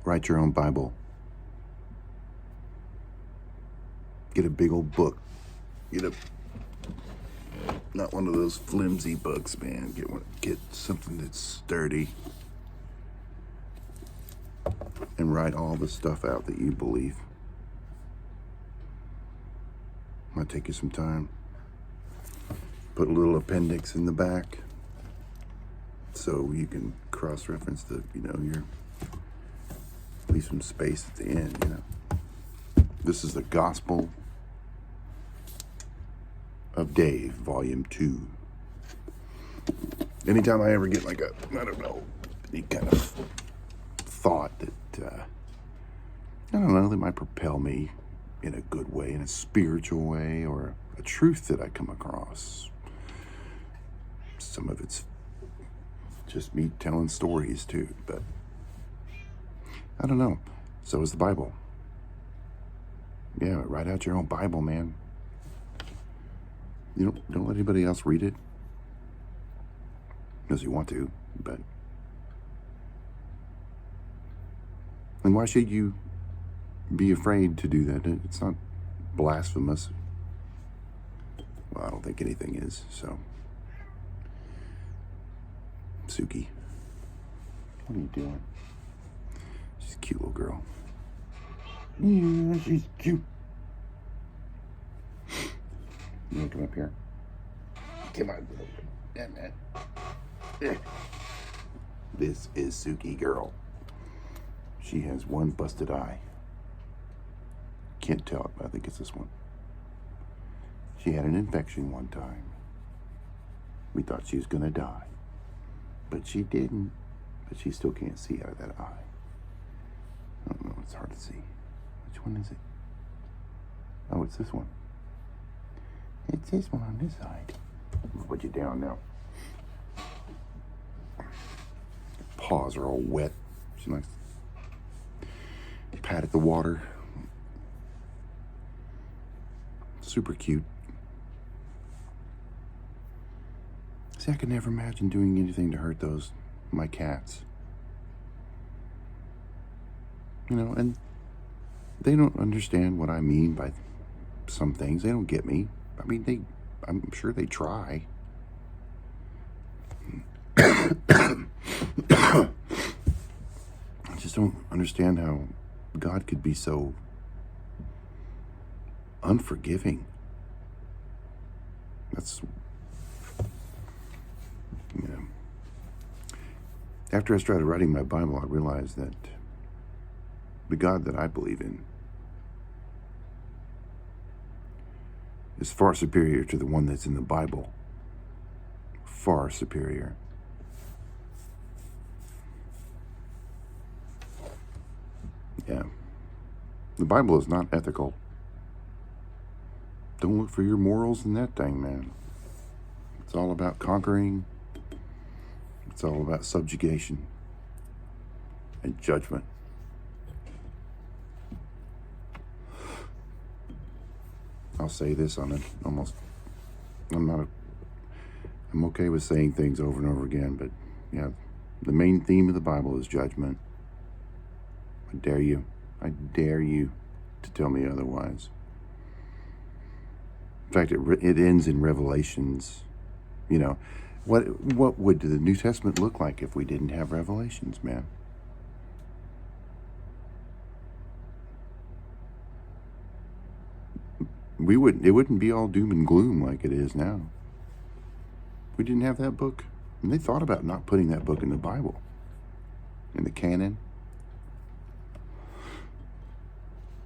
Write your own Bible. Get a big old book. Not one of those flimsy books, man. Get something that's sturdy. And write all the stuff out that you believe. Might take you some time. Put a little appendix in the back so you can cross-reference leave some space at the end, This is the Gospel of Dave, Volume 2. Anytime I ever get any kind of thought that, that might propel me in a good way, in a spiritual way, or a truth that I come across. Some of it's just me telling stories too, but I don't know. So is the Bible. Yeah, write out your own Bible, man. Don't let anybody else read it. Unless you want to, but... And why should you be afraid to do that? It's not blasphemous. Well, I don't think anything is, so... Suki. What are you doing? She's a cute little girl. Yeah, she's cute. You want to come up here? Come on. Yeah, man. Yeah. This is Suki girl. She has one busted eye. Can't tell it, but I think it's this one. She had an infection one time. We thought she was gonna die. But she didn't. But she still can't see out of that eye. I don't know, it's hard to see. Which one is it? Oh, it's this one. It's this one on this side. I'll put you down now. Paws are all wet. She likes to pat at the water. Super cute. See, I could never imagine doing anything to hurt my cats. And they don't understand what I mean by some things. They don't get me. I'm sure they try. I just don't understand how God could be so unforgiving. That's, After I started writing my Bible, I realized that the God that I believe in is far superior to the one that's in the Bible. Far superior. Yeah. The Bible is not ethical. Don't look for your morals in that thing, man. It's all about conquering. It's all about subjugation and judgment. I'll say this on it almost. I'm okay with saying things over and over again, but yeah, the main theme of the Bible is judgment. I dare you to tell me otherwise. In fact, it ends in Revelations. What would the New Testament look like if we didn't have Revelations, man? It wouldn't be all doom and gloom like it is now. We didn't have that book. And they thought about not putting that book in the Bible, in the canon.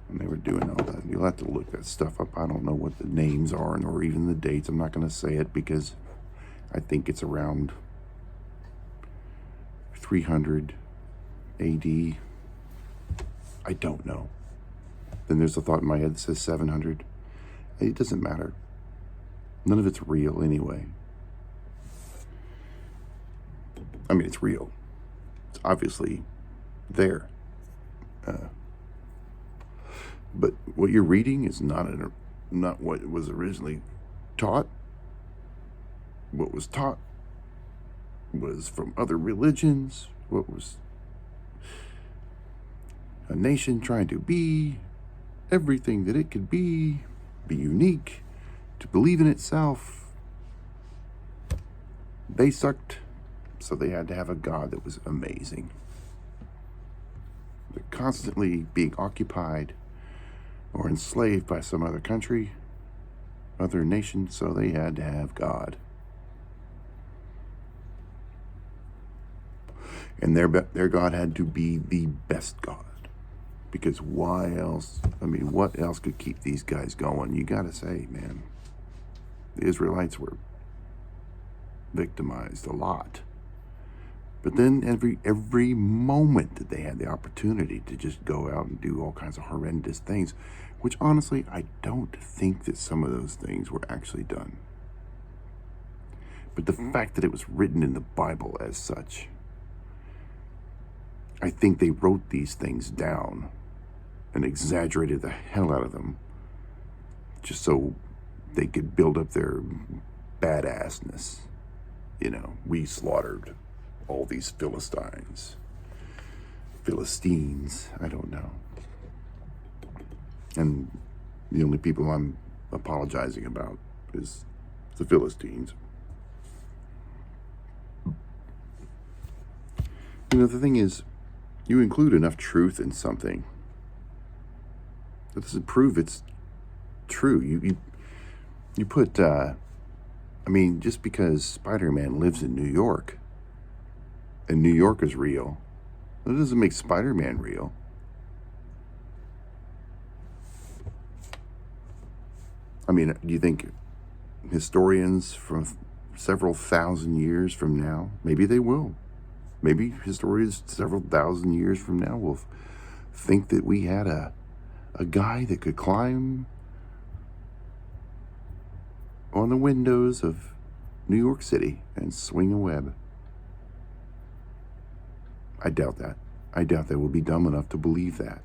And they were doing all that. You'll have to look that stuff up. I don't know what the names are or even the dates. I'm not going to say it because I think it's around 300 AD. I don't know. Then there's a thought in my head that says 700. It doesn't matter. None of it's real anyway. It's real. It's obviously there. But what you're reading is not what was originally taught. What was taught was from other religions. a nation trying to be everything that it could be unique, to believe in itself. They sucked, so they had to have a God that was amazing. They're constantly being occupied or enslaved by some other country, other nation, so they had to have God. And their God had to be the best God. Because why else? I mean, what else could keep these guys going? You got to say, man, the Israelites were victimized a lot. But then every moment that they had the opportunity to just go out and do all kinds of horrendous things, which honestly, I don't think that some of those things were actually done. But the fact that it was written in the Bible as such, I think they wrote these things down and exaggerated the hell out of them just so they could build up their badassness. You know, we slaughtered all these Philistines, I don't know. And the only people I'm apologizing about is the Philistines. You know, the thing is, you include enough truth in something, that doesn't prove it's true. You put, I mean, just because Spider-Man lives in New York, and New York is real, that doesn't make Spider-Man real. I mean, do you think historians from several thousand years from now, maybe they will, maybe historians several thousand years from now will think that we had a guy that could climb on the windows of New York City and swing a web? I doubt that. I doubt they will be dumb enough to believe that.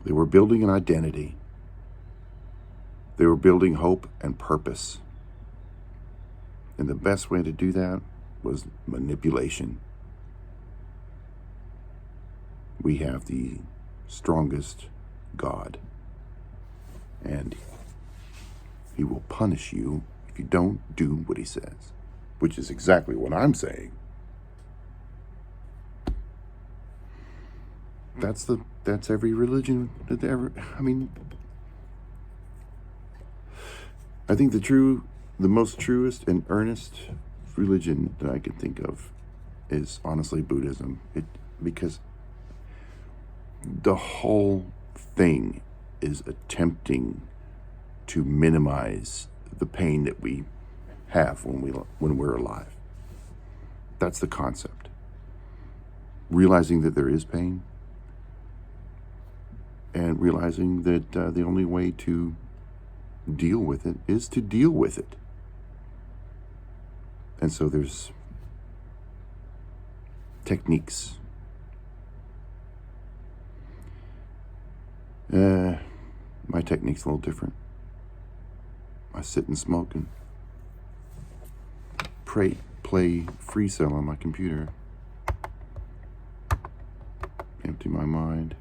They were building an identity. They were building hope and purpose. And the best way to do that was manipulation. We have the strongest God. And he will punish you if you don't do what he says, which is exactly what I'm saying. That's every religion that ever, I mean, I think the most truest and earnest religion that I can think of is honestly Buddhism. Because the whole thing is attempting to minimize the pain that we have when we're alive. That's the concept. Realizing that there is pain, and realizing that the only way to deal with it is to deal with it. And so there's techniques. My technique's a little different. I sit and smoke and play Free Cell on my computer. Empty my mind.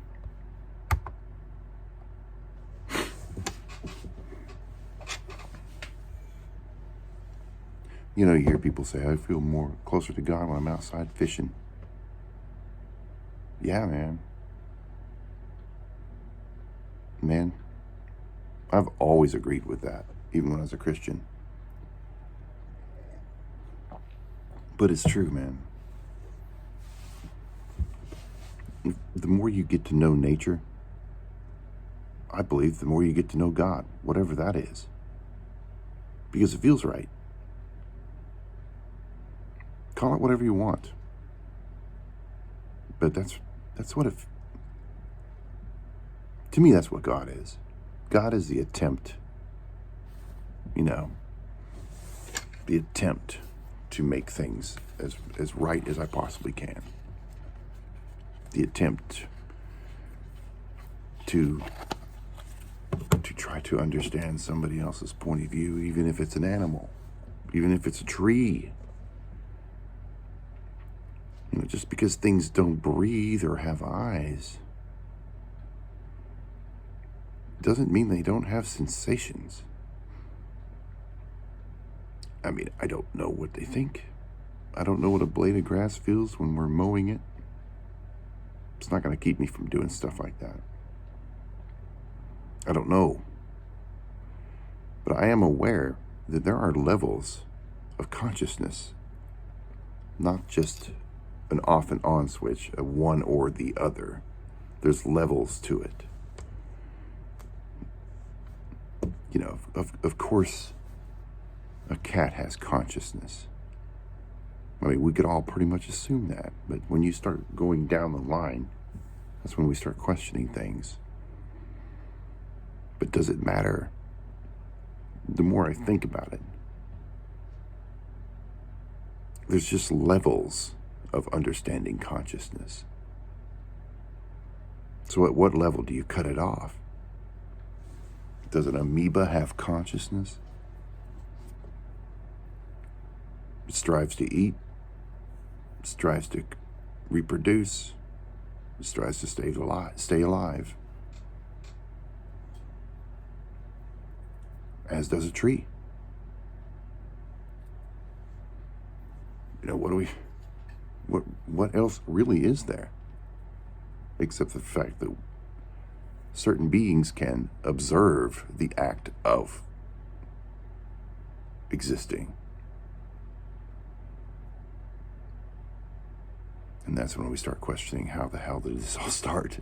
You know, you hear people say, I feel more closer to God when I'm outside fishing. Yeah, man. Man, I've always agreed with that, even when I was a Christian. But it's true, man. The more you get to know nature, I believe the more you get to know God, whatever that is. Because it feels right. Call it whatever you want. But that's what it... To me, that's what God is. God is the attempt, the attempt to make things as right as I possibly can. The attempt to try to understand somebody else's point of view, even if it's an animal, even if it's a tree. Just because things don't breathe or have eyes doesn't mean they don't have sensations. I mean, I don't know what they think. I don't know what a blade of grass feels when we're mowing it. It's not going to keep me from doing stuff like that. I don't know. But I am aware that there are levels of consciousness, not just an off and on switch, a one or the other. There's levels to it. Of course, a cat has consciousness. I mean, we could all pretty much assume that, but when you start going down the line, that's when we start questioning things. But does it matter? The more I think about it, there's just levels of understanding consciousness. So at what level do you cut it off? Does an amoeba have consciousness? It strives to eat, it strives to reproduce, it strives to stay alive. As does a tree. What else really is there? Except the fact that certain beings can observe the act of existing. And that's when we start questioning, how the hell did this all start?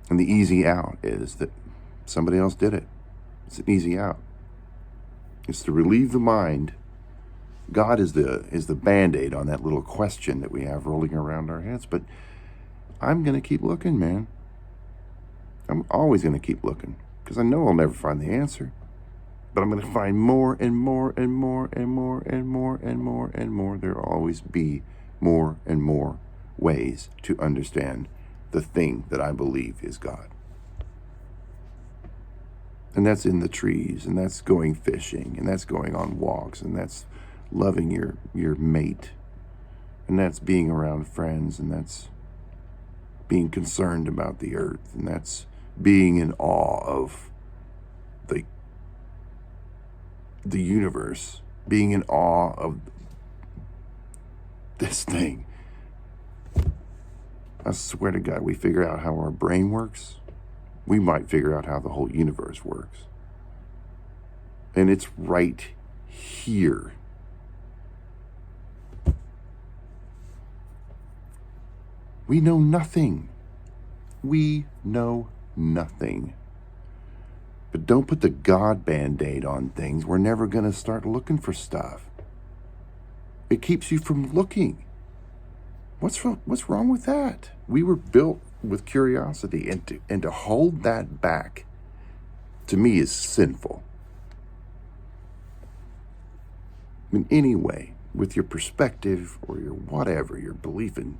And the easy out is that somebody else did it. It's an easy out. It's to relieve the mind. God is the Band-Aid on that little question that we have rolling around our heads. But I'm going to keep looking, man. I'm always going to keep looking, because I know I'll never find the answer. But I'm going to find more and more and more and more and more and more and more. There will always be more and more ways to understand the thing that I believe is God. And that's in the trees, and that's going fishing, and that's going on walks, and that's loving your mate, and that's being around friends, and that's being concerned about the earth, and that's being in awe of the universe, being in awe of this thing. I swear to God, we figure out how our brain works, we might figure out how the whole universe works. And it's right here. We know nothing. We know nothing. But don't put the God Band-Aid on things. We're never going to start looking for stuff. It keeps you from looking. What's wrong with that? We were built with curiosity, and to hold that back, to me, is sinful. I mean, anyway, with your perspective or your whatever, your belief in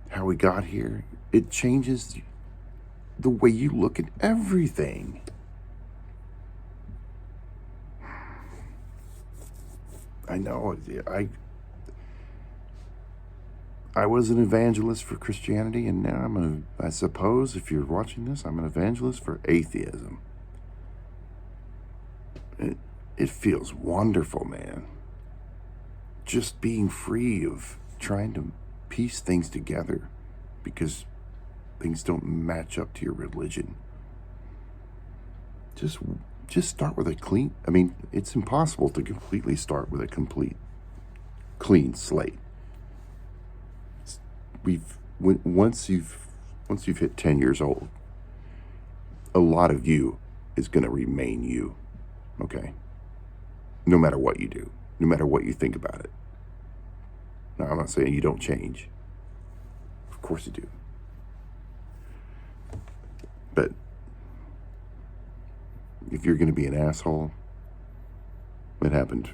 how we got here, it changes the way you look at everything. I know, I was an evangelist for Christianity, and now I suppose, if you're watching this, I'm an evangelist for atheism. It feels wonderful, man. Just being free of trying to piece things together because things don't match up to your religion. Just start with a clean. I mean, it's impossible to completely start with a complete clean slate. Once you've hit 10 years old, a lot of you is going to remain you. Okay? No matter what you do, no matter what you think about it. Now, I'm not saying you don't change. Of course you do. But if you're going to be an asshole, it happened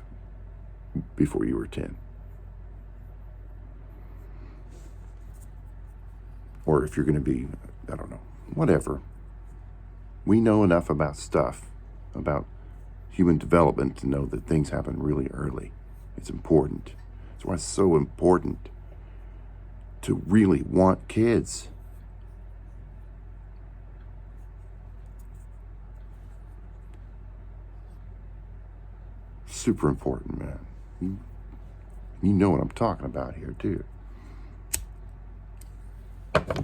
before you were 10. Or if you're going to be, I don't know, whatever. We know enough about stuff, about human development, to know that things happen really early. It's important. That's why it's so important to really want kids. Super important, man. You know what I'm talking about here, too. But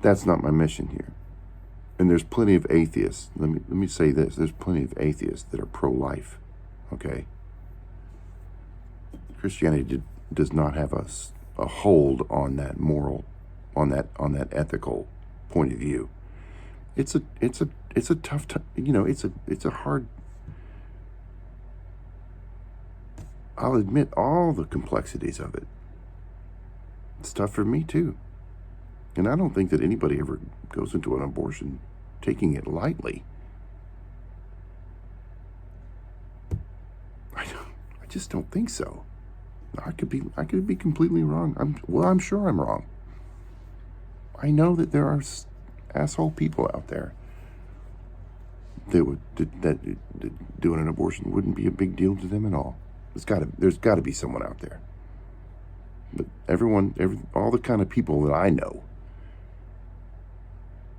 that's not my mission here. And there's plenty of atheists. Let me say this. There's plenty of atheists that are pro-life, okay? Christianity does not have a hold on that moral, on that ethical point of view. It's a tough time. You know, it's a hard. I'll admit all the complexities of it. It's tough for me too. And I don't think that anybody ever goes into an abortion taking it lightly. I just don't think so. I could be completely wrong. I'm sure I'm wrong. I know that there are asshole people out there that doing an abortion wouldn't be a big deal to them at all. There's got to be someone out there. But all the kind of people that I know,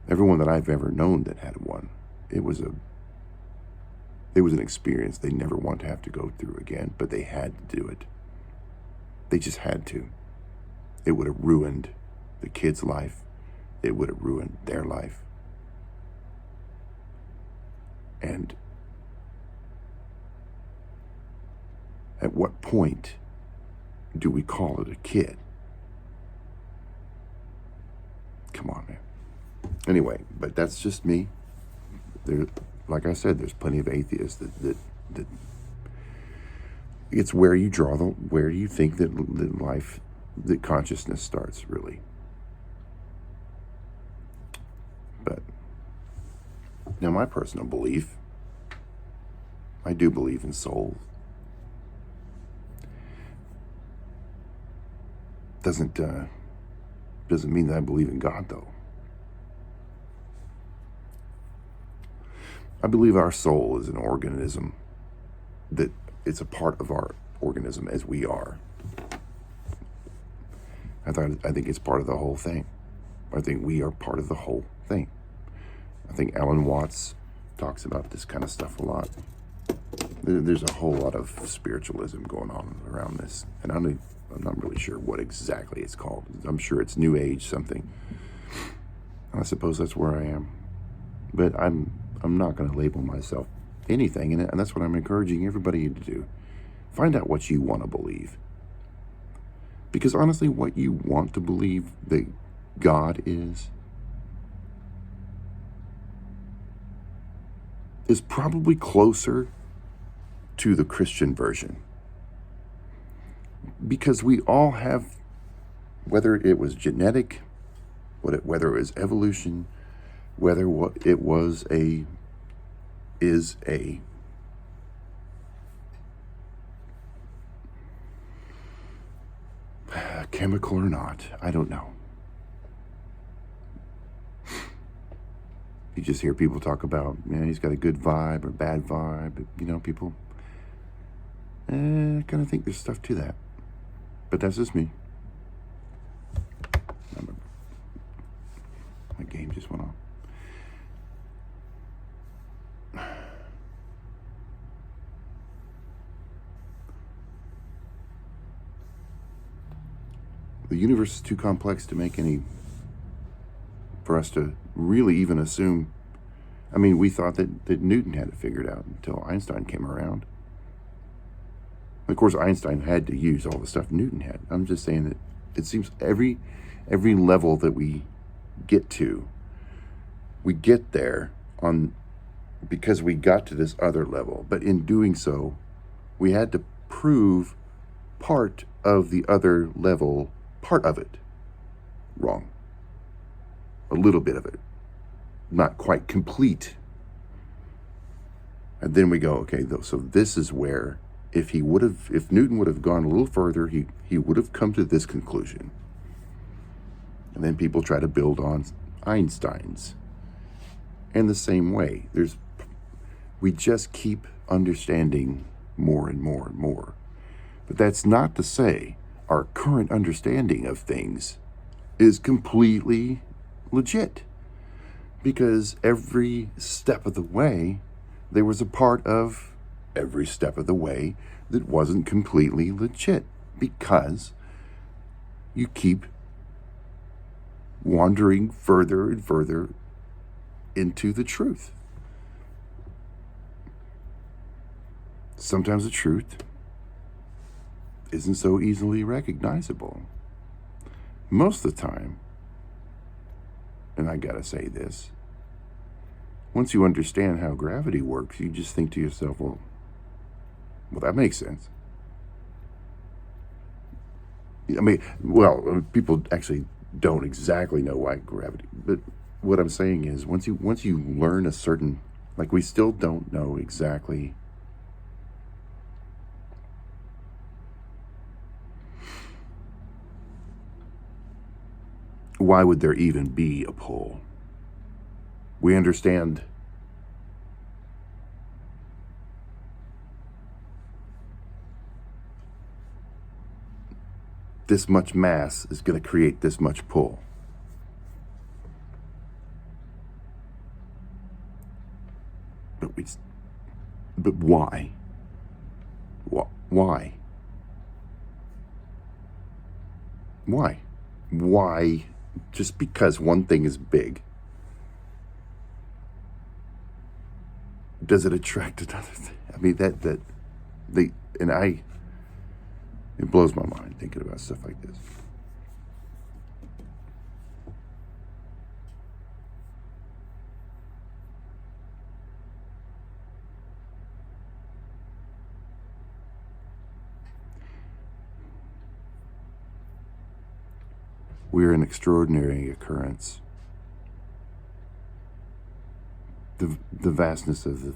everyone that I've ever known that had one, it was an experience they never want to have to go through again, but they had to do it. They just had to. It would have ruined the kid's life. It would have ruined their life. And at what point do we call it a kid? Come on, man. Anyway, but that's just me. Like I said, there's plenty of atheists that it's where you where you think that life, that consciousness starts, really. But now my personal belief, I do believe in souls. Doesn't mean that I believe in God, though. I believe our soul is an organism, that it's a part of our organism as we are. I think it's part of the whole thing. I think we are part of the whole thing. I think Alan Watts talks about this kind of stuff a lot. There's a whole lot of spiritualism going on around this, and I'm not really sure what exactly it's called. I'm sure it's New Age something. I suppose that's where I am. But I'm not going to label myself anything, and that's what I'm encouraging everybody to do. Find out what you want to believe. Because honestly, what you want to believe that God is probably closer to the Christian version. Because we all have, whether it was genetic, whether it was evolution, whether what it was is a chemical or not, I don't know. You just hear people talk about, man, he's got a good vibe or bad vibe. You know, people, I kind of think there's stuff to that. But that's just me. My game just went off. The universe is too complex to make for us to really even assume. I mean, we thought that Newton had it figured out until Einstein came around. Of course, Einstein had to use all the stuff Newton had. I'm just saying that it seems every level that we get there because we got to this other level. But in doing so, we had to prove part of the other level, part of it, wrong. A little bit of it, not quite complete. And then we go, okay, so this is where, if Newton would have gone a little further, he would have come to this conclusion. And then people try to build on Einstein's. And the same way, we just keep understanding more and more and more. But that's not to say our current understanding of things is completely legit. Because every step of the way, there was a part of every step of the way that wasn't completely legit. Because you keep wandering further and further into the truth. Sometimes the truth isn't so easily recognizable. Most of the time, and I gotta say this, once you understand how gravity works, you just think to yourself, well, that makes sense. I mean, people actually don't exactly know why gravity, but what I'm saying is once you learn a certain, like, we still don't know exactly why would there even be a pull. We understand this much mass is going to create this much pull. But why? Why? Why? Why? Just because one thing is big, does it attract another thing? I mean, it blows my mind thinking about stuff like this. We're an extraordinary occurrence. The vastness of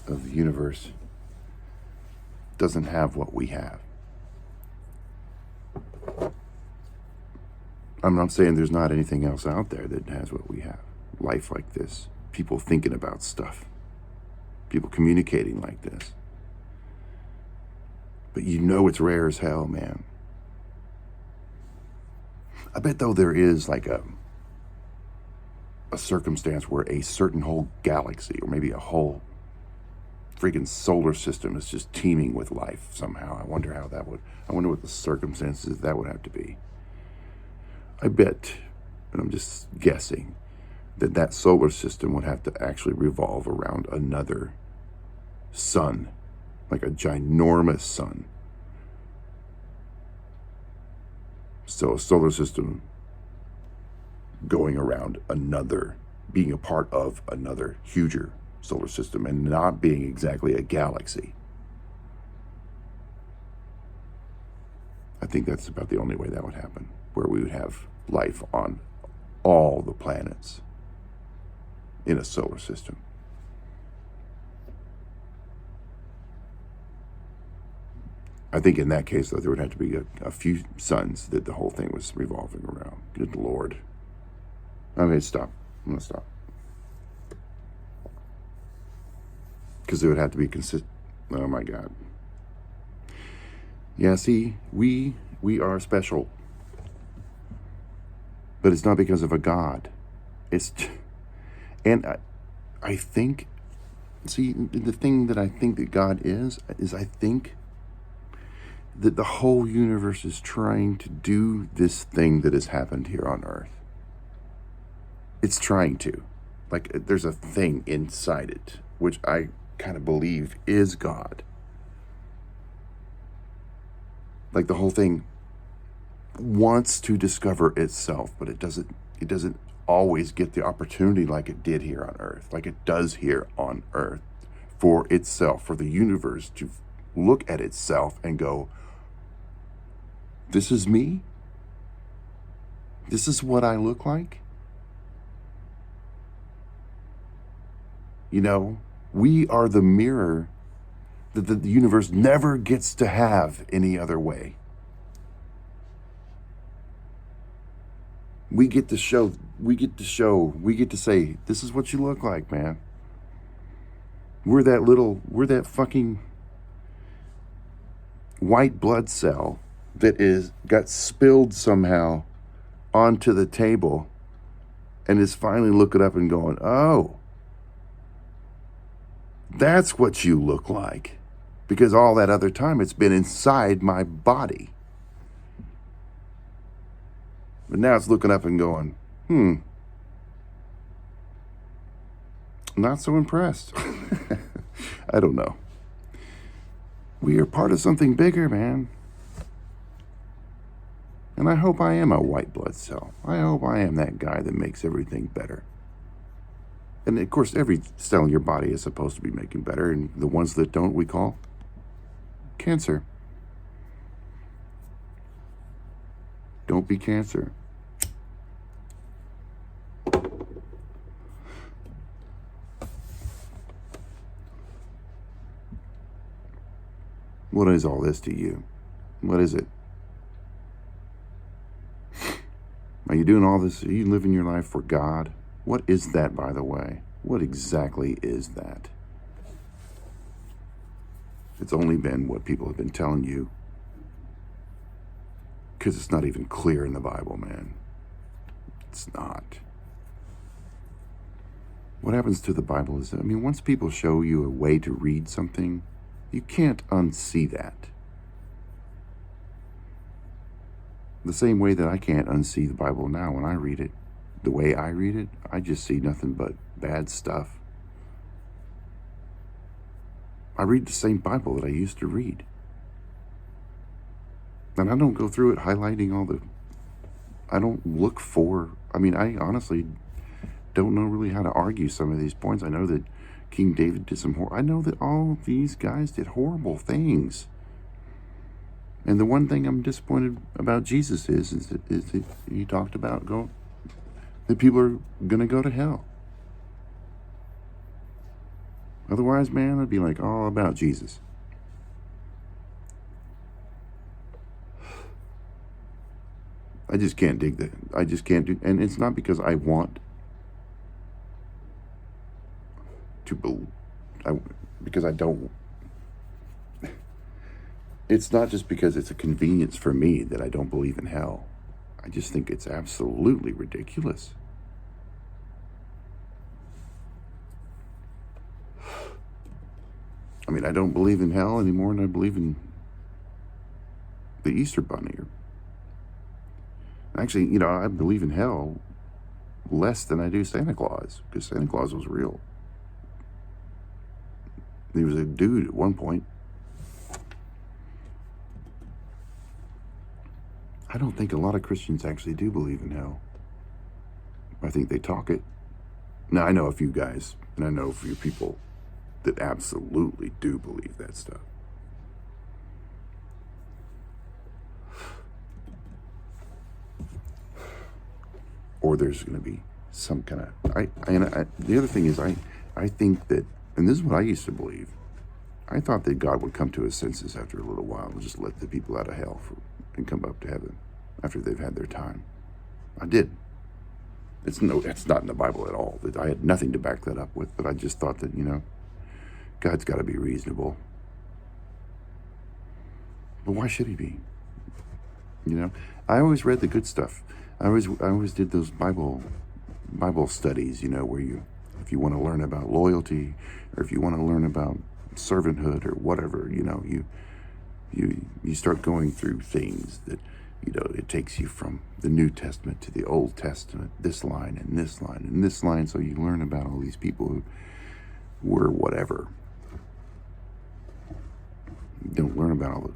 the universe doesn't have what we have. I'm not saying there's not anything else out there that has what we have. Life like this, people thinking about stuff, people communicating like this. But you know it's rare as hell, man. I bet though there is like a circumstance where a certain whole galaxy, or maybe a whole freaking solar system, is just teeming with life somehow. I wonder what the circumstances that would have to be. I bet, and I'm just guessing, that solar system would have to actually revolve around another sun, like a ginormous sun. So a solar system going around another, being a part of another huger solar system, and not being exactly a galaxy. I think that's about the only way that would happen, where we would have life on all the planets in a solar system. I think in that case, though, there would have to be a few suns that the whole thing was revolving around. Good Lord. Okay, stop. I'm going to stop. Because it would have to be consistent. Oh, my God. Yeah, see, we are special. But it's not because of a God. And I think, see, the thing that I think that God is I think that the whole universe is trying to do this thing that has happened here on Earth. It's trying to. Like, there's a thing inside it, which I kind of believe is God. Like, the whole thing wants to discover itself, but it doesn't always get the opportunity like it did here on Earth, like it does here on Earth, for itself, for the universe to look at itself and go, this is me? This is what I look like? You know, we are the mirror that the universe never gets to have any other way. We get to say, this is what you look like, man. We're that fucking white blood cell that got spilled somehow onto the table and is finally looking up and going, oh, that's what you look like. Because all that other time it's been inside my body. But now it's looking up and going, not so impressed. I don't know. We are part of something bigger, man. And I hope I am a white blood cell. I hope I am that guy that makes everything better. And of course, every cell in your body is supposed to be making better, and the ones that don't, we call cancer. Don't be cancer. What is all this to you? What is it? Are you doing all this? Are you living your life for God? What is that, by the way? What exactly is that? It's only been what people have been telling you, because it's not even clear in the Bible, man. It's not. What happens to the Bible is, once people show you a way to read something, you can't unsee that. The same way that I can't unsee the Bible now when I read it. The way I read it, I just see nothing but bad stuff. I read the same Bible that I used to read. And I don't go through it highlighting I don't look for, I honestly don't know really how to argue some of these points. I know that King David did I know that all these guys did horrible things. And the one thing I'm disappointed about Jesus is that he talked about that people are going to go to hell. Otherwise, man, I'd be like all about Jesus. I just can't dig that. I just can't do, and it's not because I want to believe, because I don't. It's not just because it's a convenience for me that I don't believe in hell. I just think it's absolutely ridiculous. I don't believe in hell anymore than I believe in the Easter Bunny. Actually, I believe in hell less than I do Santa Claus, because Santa Claus was real. He was a dude at one point. I don't think a lot of Christians actually do believe in hell. I think they talk it. Now, I know a few guys, and I know a few people that absolutely do believe that stuff. Or there's going to be some kind of... the other thing is, I think that, and this is what I used to believe, I thought that God would come to his senses after a little while and just let the people out of hell and come up to heaven after they've had their time. I did. That's not in the Bible at all. I had nothing to back that up with, but I just thought that, God's got to be reasonable. But why should he be? I always read the good stuff. I always did those Bible studies, where if you want to learn about loyalty, or if you want to learn about servanthood or whatever, you start going through things that, it takes you from the New Testament to the Old Testament, this line and this line and this line, so you learn about all these people who were whatever. You don't learn about all the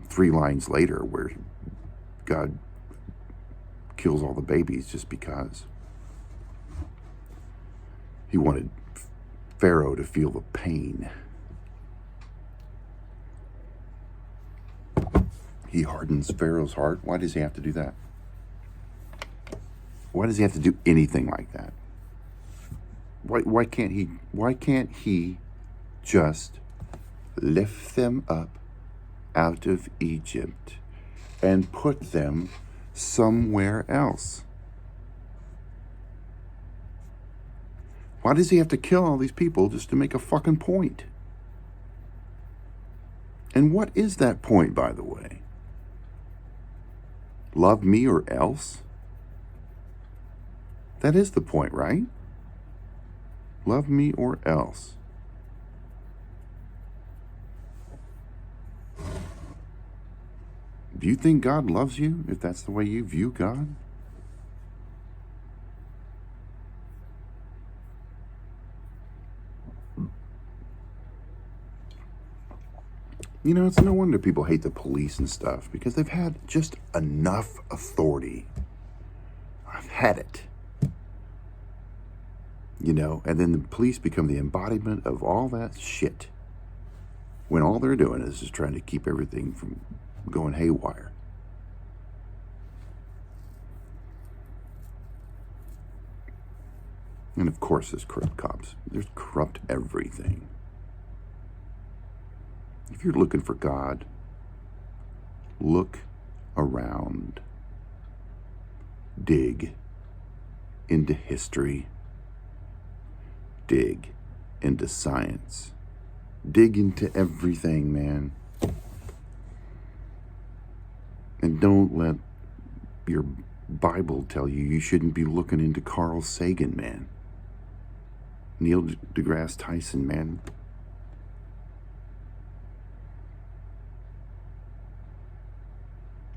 3 lines later where God kills all the babies just because he wanted Pharaoh to feel the pain. He hardens Pharaoh's heart. Why does he have to do that? Why does he have to do anything like that? Why can't he just lift them up out of Egypt and put them somewhere else. Why does he have to kill all these people just to make a fucking point? And what is that point, by the way? Love me or else? That is the point, right? Love me or else. Do you think God loves you if that's the way you view God? You know, it's no wonder people hate the police and stuff, because they've had just enough authority. I've had it. You know, and then the police become the embodiment of all that shit, when all they're doing is just trying to keep everything from going haywire. And of course, there's corrupt cops. There's corrupt everything. If you're looking for God, look around. Dig into history. Dig into science. Dig into everything, man. And don't let your Bible tell you shouldn't be looking into Carl Sagan, man. Neil deGrasse Tyson, man.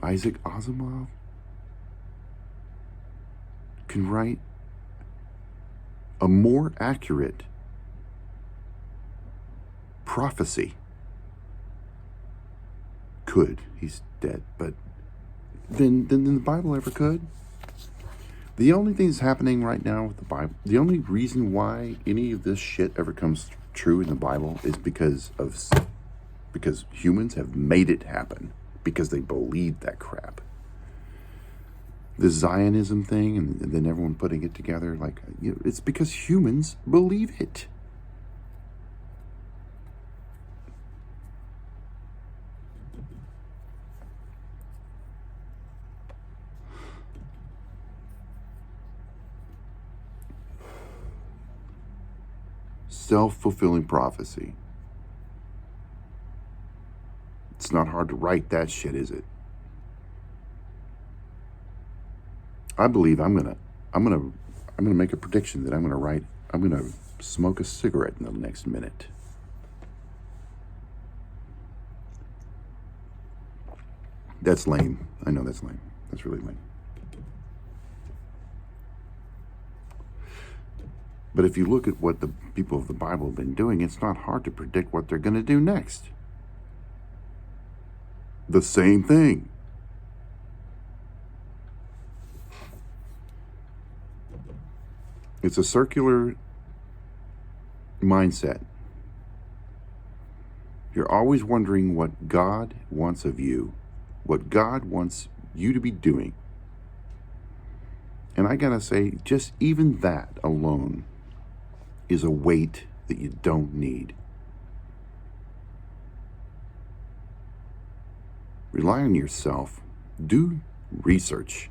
Isaac Asimov can write a more accurate prophecy. Could. He's dead, but than the Bible ever could. The only thing that's happening right now with the Bible, the only reason why any of this shit ever comes true in the Bible is because humans have made it happen, because they believe that crap. The Zionism thing, and then everyone putting it together, like, you know, it's because humans believe it. Self-fulfilling prophecy. It's not hard to write that shit, is it? I believe I'm gonna make a prediction that I'm gonna smoke a cigarette in the next minute. That's lame. I know that's lame. That's really lame. But if you look at what the people of the Bible have been doing, it's not hard to predict what they're going to do next. The same thing. It's a circular mindset. You're always wondering what God wants of you, what God wants you to be doing. And I gotta say, just even that alone is a weight that you don't need. Rely on yourself. Do research.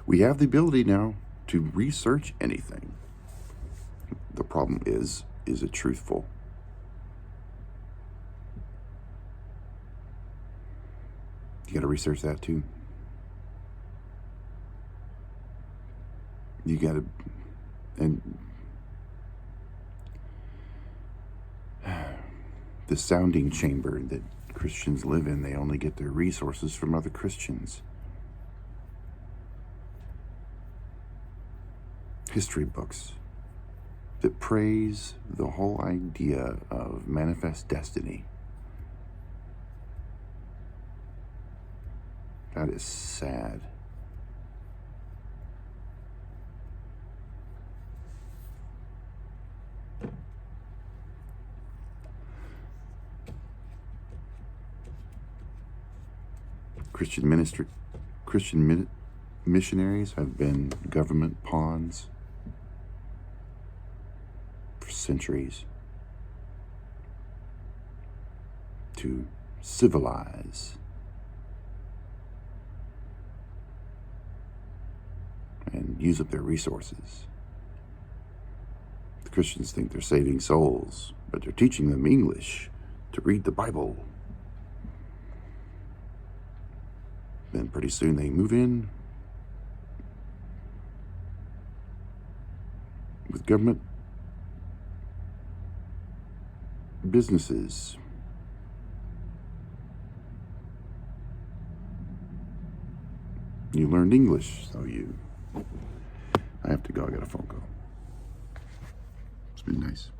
We have the ability now to research anything. The problem is it truthful? You got to research that too. You got to, and the sounding chamber that Christians live in, they only get their resources from other Christians. History books that praise the whole idea of manifest destiny. That is sad. Christian missionaries have been government pawns for centuries to civilize, and use up their resources. The Christians think they're saving souls, but they're teaching them English to read the Bible. Then pretty soon they move in with government businesses. You learned English, so you... I have to go. I got a phone call. It's been nice.